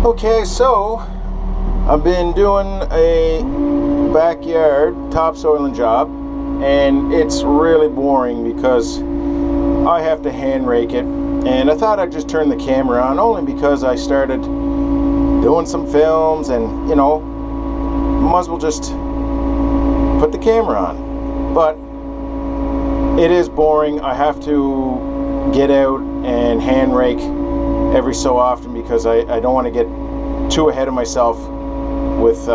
Okay, so I've been doing a backyard topsoiling job, and it's really boring because I have to hand rake it. And I thought I'd just turn the camera on only because I started doing some films, and you know, might as well just put the camera on. But it is boring. I have to get out and hand rake every so often because I don't want to get too ahead of myself with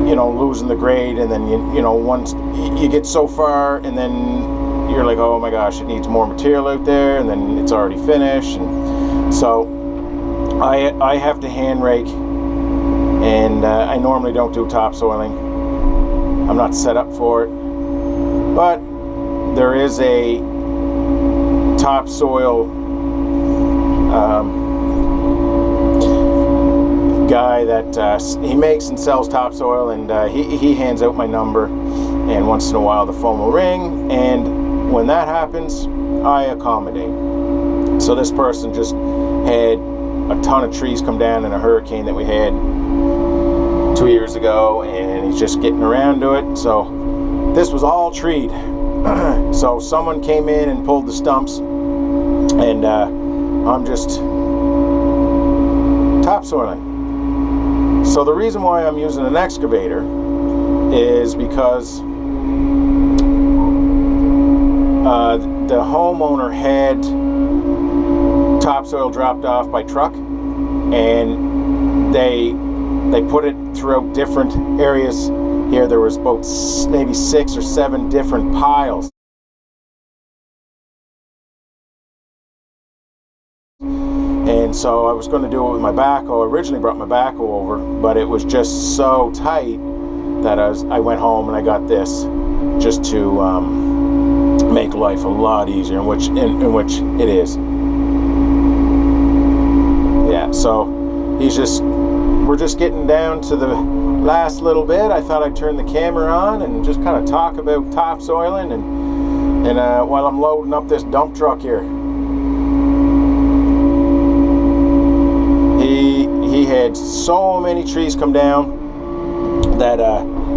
you know, losing the grade, and then you know, once you get so far and then you're like, oh my gosh, it needs more material out there, and then it's already finished. And so I have to hand rake, and I normally don't do topsoiling. I'm not set up for it, but there is a topsoil guy that he makes and sells topsoil, and he hands out my number, and once in a while the phone will ring, and when that happens I accommodate. So this person just had a ton of trees come down in a hurricane that we had 2 years ago, and he's just getting around to it. So this was all treed. So someone came in and pulled the stumps, and I'm just topsoiling. So the reason why I'm using an excavator is because the homeowner had topsoil dropped off by truck, and they put it throughout different areas here. There was about maybe 6 or 7 different piles. And so I was going to do it with my backhoe. I originally brought my backhoe over, but it was just so tight that I went home and I got this just to make life a lot easier, in which it is. Yeah, so we're just getting down to the last little bit. I thought I'd turn the camera on and just kind of talk about topsoiling, and while I'm loading up this dump truck here. He had so many trees come down that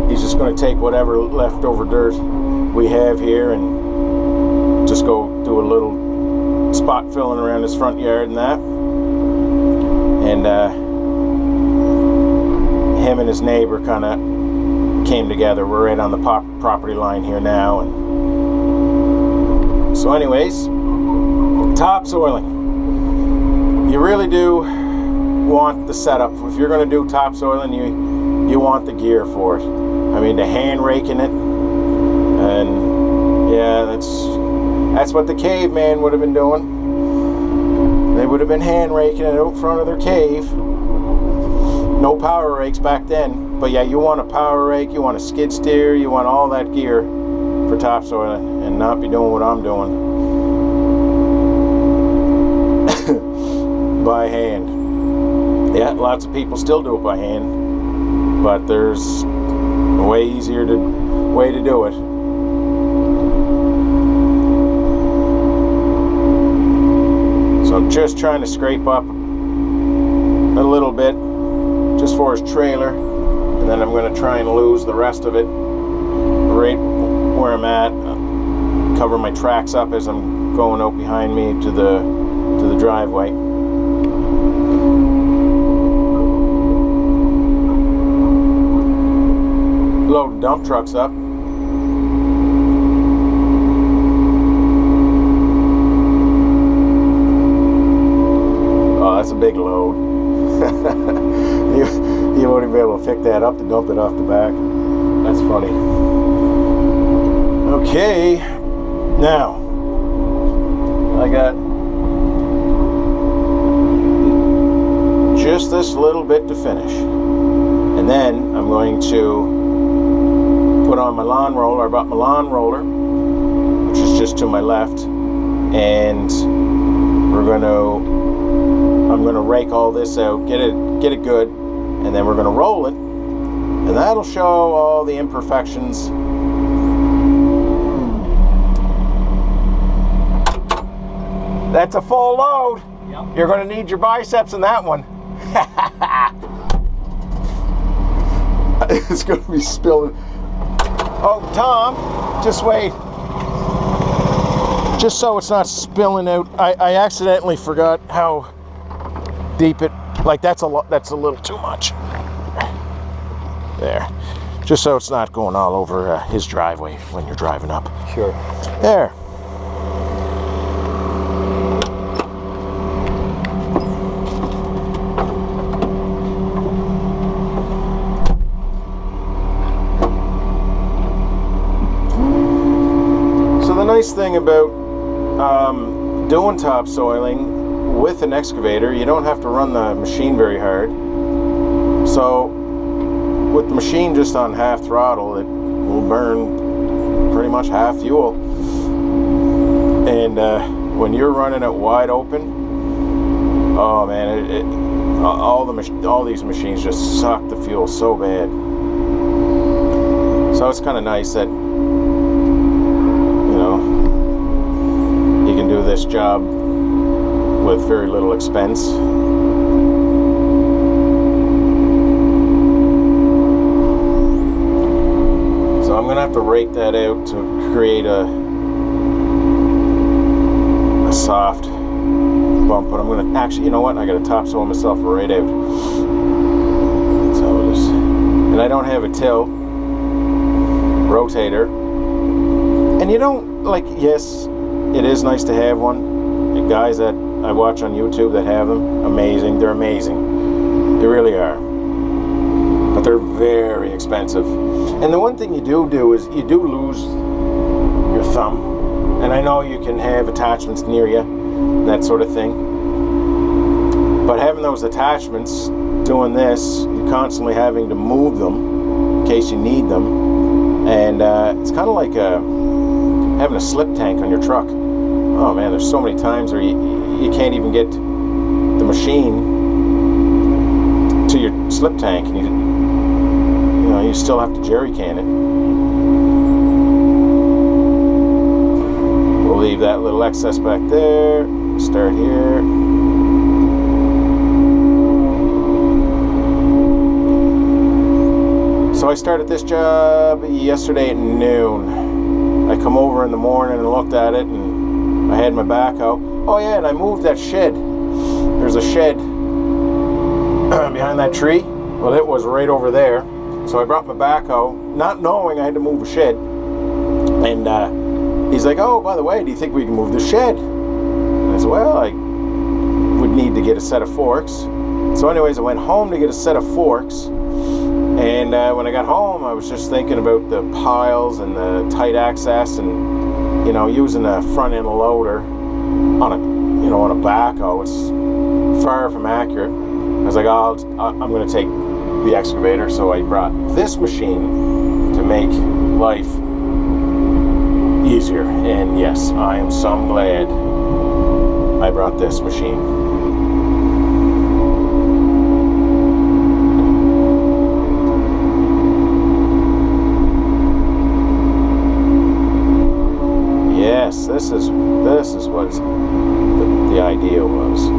he's just going to take whatever leftover dirt we have here and just go do a little spot filling around his front yard and that. And him and his neighbor kind of came together. We're right on the property line here now. And so anyways, topsoiling. You really do want the setup. If you're going to do topsoiling, you want the gear for it. I mean, the hand raking it, and yeah, that's what the caveman would have been doing. They would have been hand raking it out front of their cave. No power rakes back then, but yeah, you want a power rake, you want a skid steer, you want all that gear for topsoiling, and not be doing what I'm doing by hand. Yeah, lots of people still do it by hand, but there's a way easier way to do it. So I'm just trying to scrape up a little bit just for his trailer, and then I'm going to try and lose the rest of it right where I'm at. Cover my tracks up as I'm going out behind me to the driveway. Loading dump trucks up. Oh, that's a big load. you won't even be able to pick that up to dump it off the back. That's funny. Okay, now I got just this little bit to finish, and then I'm going to put on my lawn roller. I brought my lawn roller, which is just to my left, and I'm gonna rake all this out, get it good, and then we're gonna roll it, and that'll show all the imperfections. That's a full load. Yep. You're going to need your biceps in that one. It's going to be spilling. Oh, Tom, just wait. Just so it's not spilling out. I accidentally forgot how deep it. Like that's a little too much. There. Just so it's not going all over his driveway when you're driving up. Sure. There. So the nice thing about doing topsoiling with an excavator, you don't have to run the machine very hard. So with the machine just on half throttle, it will burn pretty much half fuel. And when you're running it wide open, oh man, all these machines just suck the fuel so bad. So it's kind of nice that, you know, you can do this job with very little expense. So I'm gonna have to rake that out to create a soft bump, but I'm gonna actually, you know what? I gotta topsoil myself right out. So just, and I don't have a till rotator, and you don't like. Yes, it is nice to have one. The guys that I watch on YouTube that have them, amazing. They're amazing. They really are. But they're very expensive. And the one thing you do is you do lose your thumb. And I know you can have attachments near you, that sort of thing. But having those attachments, doing this, you're constantly having to move them in case you need them. And it's kind of like having a slip tank on your truck. Oh man, there's so many times where you can't even get the machine to your slip tank, and you still have to jerry can it. We'll leave that little excess back there. Start here. So I started this job yesterday at noon. I come over in the morning and looked at it, and I had my backhoe. Oh yeah, and I moved that shed. There's a shed behind that tree. Well, it was right over there. So I brought my backhoe, not knowing I had to move a shed. And he's like, oh, by the way, do you think we can move the shed? And I said, well, I would need to get a set of forks. So anyways, I went home to get a set of forks. And when I got home, I was just thinking about the piles and the tight access, and using a front end loader on a backhoe, it's far from accurate. I was like, I'm going to take the excavator. So I brought this machine to make life easier. And yes, I am so glad I brought this machine. Yes, this is what the idea was.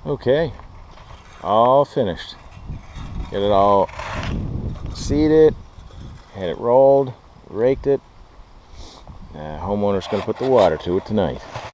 Okay, all finished. Get it all seeded, had it rolled, raked it. Homeowner's going to put the water to it tonight.